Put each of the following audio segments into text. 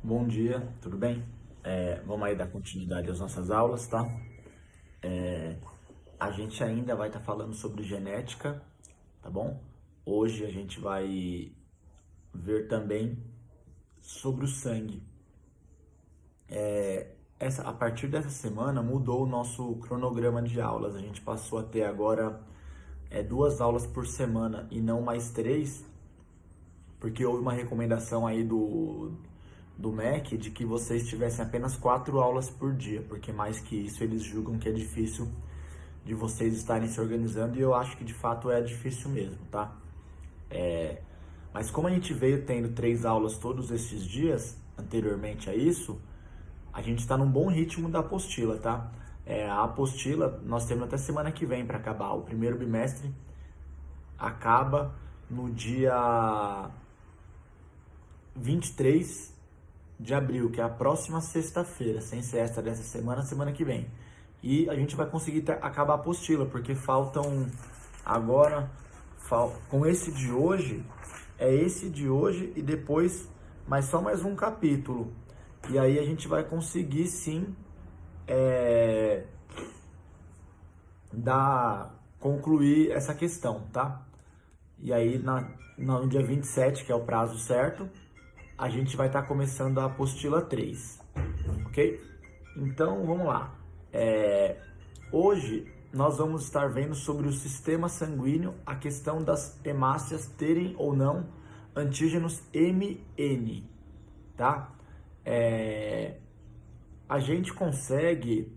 Bom dia, tudo bem? Vamos aí dar continuidade às nossas aulas, tá? A gente ainda vai estar falando sobre genética, tá bom? Hoje a gente vai ver também sobre o sangue. A partir dessa semana mudou o nosso cronograma de aulas. A gente passou a ter agora duas aulas por semana e não mais três, porque houve uma recomendação aí do MEC de que vocês tivessem apenas 4 aulas por dia, porque mais que isso eles julgam que é difícil de vocês estarem se organizando e eu acho que de fato é difícil mesmo, tá? Mas como a gente veio tendo 3 aulas todos esses dias, anteriormente a isso, a gente está num bom ritmo da apostila, tá? A apostila nós temos até semana que vem para acabar. O primeiro bimestre acaba no dia 23 de abril, que é a próxima sexta-feira, sem ser esta dessa semana, semana que vem. E a gente vai conseguir acabar a apostila, porque faltam agora, com esse de hoje e depois, mas só mais um capítulo. E aí a gente vai conseguir sim concluir essa questão, tá? E aí no dia 27, que é o prazo certo, a gente vai estar começando a apostila 3, ok? Então, vamos lá. Hoje nós vamos estar vendo sobre o sistema sanguíneo, a questão das hemácias terem ou não antígenos MN, tá? A gente consegue,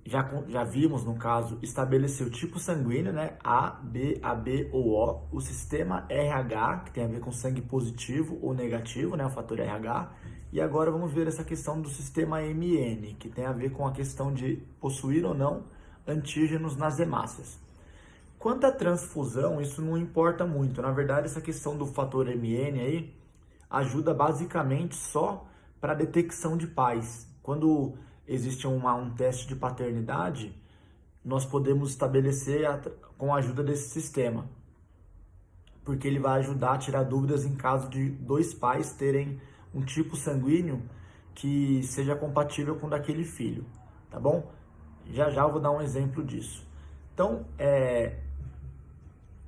já vimos no caso, estabelecer o tipo sanguíneo, né? A, B, AB ou O, o sistema RH, que tem a ver com sangue positivo ou negativo, né? O fator RH. E agora vamos ver essa questão do sistema MN, que tem a ver com a questão de possuir ou não antígenos nas hemácias. Quanto à transfusão, isso não importa muito. Na verdade, essa questão do fator MN aí ajuda basicamente só para detecção de pais. Quando existe um teste de paternidade, nós podemos estabelecer com a ajuda desse sistema, porque ele vai ajudar a tirar dúvidas em caso de dois pais terem um tipo sanguíneo que seja compatível com o daquele filho, tá bom? Já já eu vou dar um exemplo disso. Então,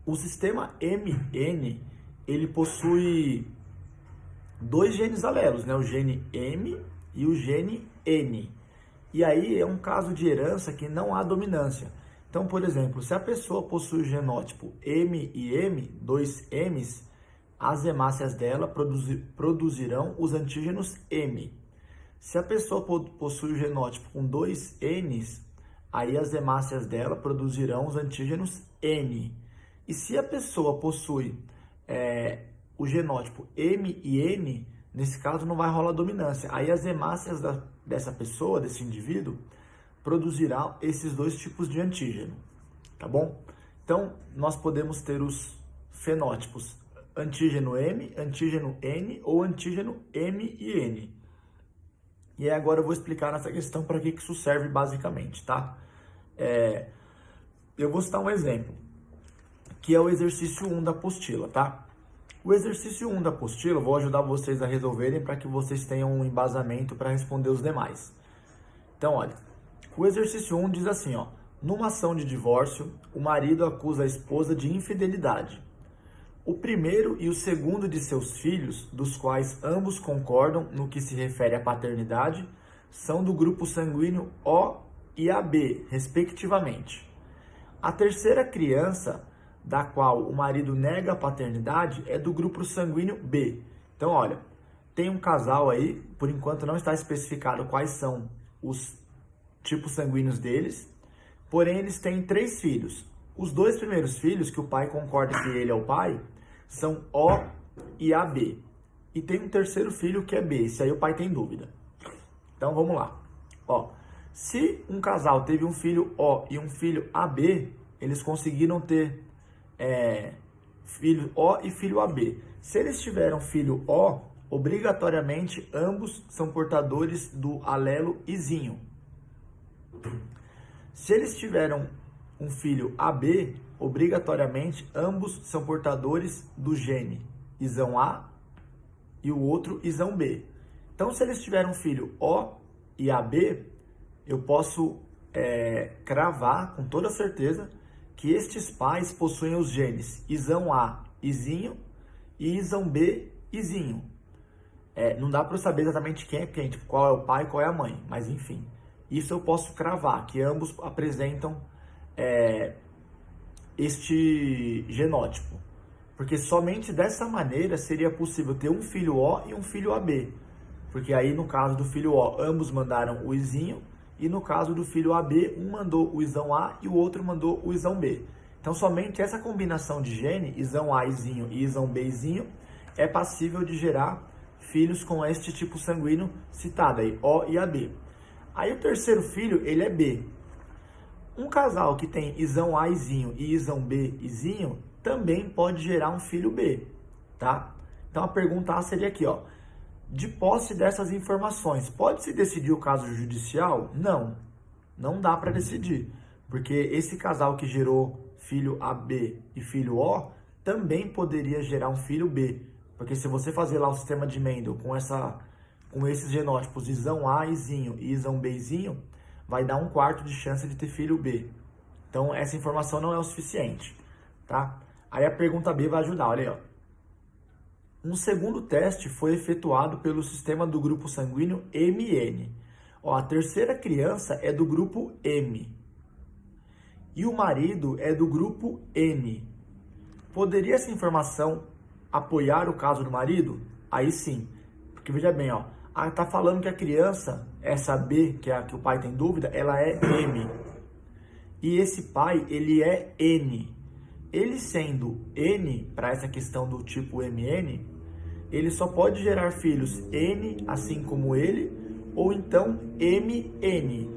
o sistema MN, ele possui dois genes alelos, né? O gene M e o gene N. E aí é um caso de herança que não há dominância. Então, por exemplo, se a pessoa possui o genótipo M e M, dois M's, as hemácias dela produzirão os antígenos M. Se a pessoa possui o genótipo com dois N's, aí as hemácias dela produzirão os antígenos N. E se a pessoa possui o genótipo M e N, nesse caso não vai rolar dominância. Aí as hemácias dessa pessoa, desse indivíduo, produzirá esses dois tipos de antígeno, tá bom? Então, nós podemos ter os fenótipos antígeno M, antígeno N ou antígeno M e N. E aí agora eu vou explicar nessa questão para que isso serve basicamente, tá? Eu vou citar um exemplo, que é o exercício 1 da apostila, tá? O exercício 1 da apostila, eu vou ajudar vocês a resolverem para que vocês tenham um embasamento para responder os demais. Então, olha, o exercício 1 diz assim, ó: numa ação de divórcio, o marido acusa a esposa de infidelidade. O primeiro e o segundo de seus filhos, dos quais ambos concordam no que se refere à paternidade, são do grupo sanguíneo O e AB, respectivamente. A terceira criança, da qual o marido nega a paternidade, é do grupo sanguíneo B. Então, olha, tem um casal aí, por enquanto não está especificado quais são os tipos sanguíneos deles, porém eles têm 3 filhos. Os 2 primeiros filhos, que o pai concorda que ele é o pai, são O e AB. E tem um terceiro filho que é B, se aí o pai tem dúvida. Então vamos lá. Ó, se um casal teve um filho O e um filho AB, eles conseguiram ter filho O e filho AB. Se eles tiveram filho O, obrigatoriamente ambos são portadores do alelo Izinho. Se eles tiveram um filho AB, obrigatoriamente ambos são portadores do gene Isão A e o outro Isão B. Então, se eles tiverem um filho O e AB, eu posso cravar com toda certeza que estes pais possuem os genes Isão A, Izinho, e Isão B, Izinho. Não dá para eu saber exatamente quem é quem, tipo, qual é o pai e qual é a mãe, mas enfim. Isso eu posso cravar, que ambos apresentam este genótipo. Porque somente dessa maneira seria possível ter um filho O e um filho AB. Porque aí, no caso do filho O, ambos mandaram o Izinho, e no caso do filho AB, um mandou o Isão A e o outro mandou o Isão B. Então, somente essa combinação de gene, Isão A, Izinho e Isão B, Izinho, é passível de gerar filhos com este tipo sanguíneo citado aí, O e AB. Aí o terceiro filho, ele é B. Um casal que tem Isão A, Izinho e Isão B, Izinho, também pode gerar um filho B, tá? Então a pergunta A seria aqui, ó. De posse dessas informações, pode-se decidir o caso judicial? Não, não dá para decidir, porque esse casal que gerou filho AB e filho O também poderia gerar um filho B, porque se você fazer lá o sistema de Mendel com esses genótipos Isão A, Izinho e Isão B, Izinho, vai dar 1/4 de chance de ter filho B. Então essa informação não é o suficiente, tá? Aí a pergunta B vai ajudar, olha aí, ó. Um segundo teste foi efetuado pelo sistema do grupo sanguíneo MN. Ó, a terceira criança é do grupo M. E o marido é do grupo N. Poderia essa informação apoiar o caso do marido? Aí sim. Porque veja bem, ó. Tá falando que a criança, essa B, que é a que o pai tem dúvida, ela é M. E esse pai, ele é N. Ele sendo N, para essa questão do tipo MN, ele só pode gerar filhos N, assim como ele, ou então MN,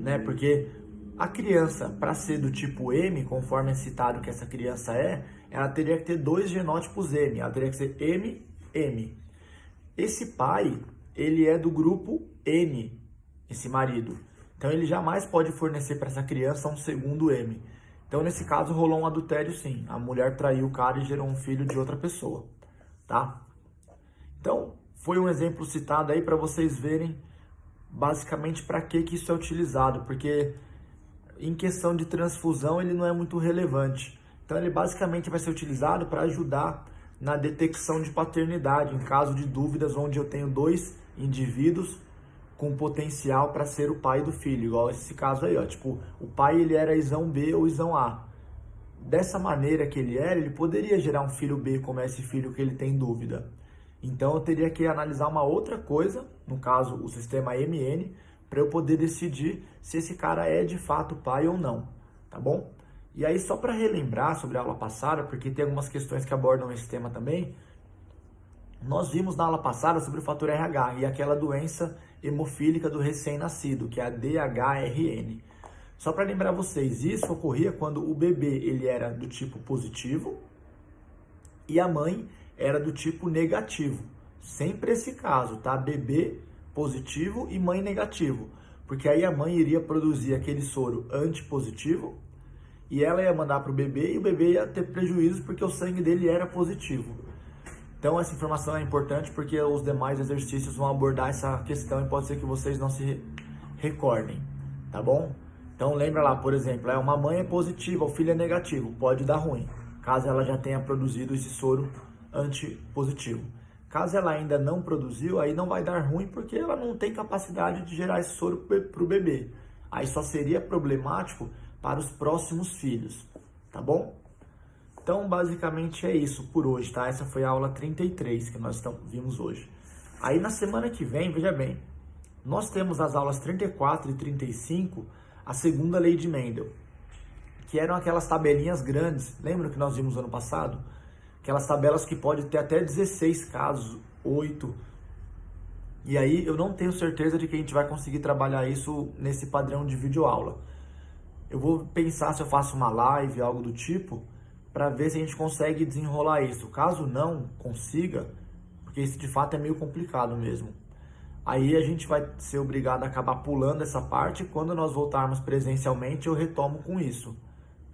né? Porque a criança, para ser do tipo M, conforme é citado que essa criança ela teria que ter 2 genótipos N, ela teria que ser MM. Esse pai, ele é do grupo N, esse marido. Então ele jamais pode fornecer para essa criança um segundo M. Então nesse caso rolou um adultério sim, a mulher traiu o cara e gerou um filho de outra pessoa. Tá? Então, foi um exemplo citado aí para vocês verem basicamente para que isso é utilizado, porque em questão de transfusão ele não é muito relevante. Então, ele basicamente vai ser utilizado para ajudar na detecção de paternidade, em caso de dúvidas onde eu tenho 2 indivíduos com potencial para ser o pai do filho, igual esse caso aí, ó. Tipo, o pai ele era Isão B ou Isão A. Dessa maneira que ele era, ele poderia gerar um filho B como é esse filho que ele tem dúvida. Então eu teria que analisar uma outra coisa, no caso o sistema MN, para eu poder decidir se esse cara é de fato pai ou não, tá bom? E aí só para relembrar sobre a aula passada, porque tem algumas questões que abordam esse tema também, nós vimos na aula passada sobre o fator RH e aquela doença hemofílica do recém-nascido, que é a DHRN. Só para lembrar vocês, isso ocorria quando o bebê ele era do tipo positivo e a mãe era do tipo negativo. Sempre esse caso, tá? Bebê positivo e mãe negativo. Porque aí a mãe iria produzir aquele soro antipositivo e ela ia mandar para o bebê e o bebê ia ter prejuízo porque o sangue dele era positivo. Então essa informação é importante porque os demais exercícios vão abordar essa questão e pode ser que vocês não se recordem, tá bom? Então lembra lá, por exemplo, uma mãe é positiva, o filho é negativo, pode dar ruim, caso ela já tenha produzido esse soro antipositivo. Caso ela ainda não produziu, aí não vai dar ruim porque ela não tem capacidade de gerar esse soro para o bebê. Aí só seria problemático para os próximos filhos, tá bom? Então basicamente é isso por hoje, tá? Essa foi a aula 33 que nós vimos hoje. Aí na semana que vem, veja bem, nós temos as aulas 34 e 35, a segunda lei de Mendel, que eram aquelas tabelinhas grandes, lembra que nós vimos ano passado? Aquelas tabelas que pode ter até 16 casos, 8. E aí eu não tenho certeza de que a gente vai conseguir trabalhar isso nesse padrão de videoaula. Eu vou pensar se eu faço uma live, algo do tipo, para ver se a gente consegue desenrolar isso. Caso não consiga, porque isso de fato é meio complicado mesmo, aí a gente vai ser obrigado a acabar pulando essa parte. Quando nós voltarmos presencialmente, eu retomo com isso,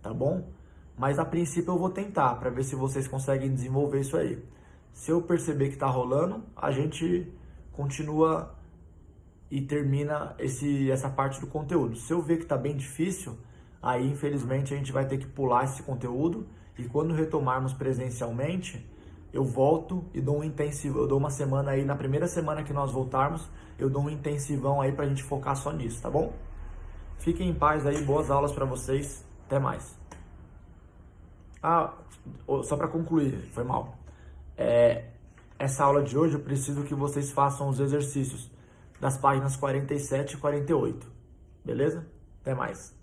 tá bom? Mas a princípio eu vou tentar, para ver se vocês conseguem desenvolver isso aí. Se eu perceber que tá rolando, a gente continua e termina essa parte do conteúdo. Se eu ver que está bem difícil, aí infelizmente a gente vai ter que pular esse conteúdo e quando retomarmos presencialmente, eu volto e dou um intensivo, eu dou uma semana aí, na primeira semana que nós voltarmos, eu dou um intensivão aí pra gente focar só nisso, tá bom? Fiquem em paz aí, boas aulas para vocês, até mais. Só para concluir, foi mal. Essa aula de hoje eu preciso que vocês façam os exercícios das páginas 47 e 48, beleza? Até mais.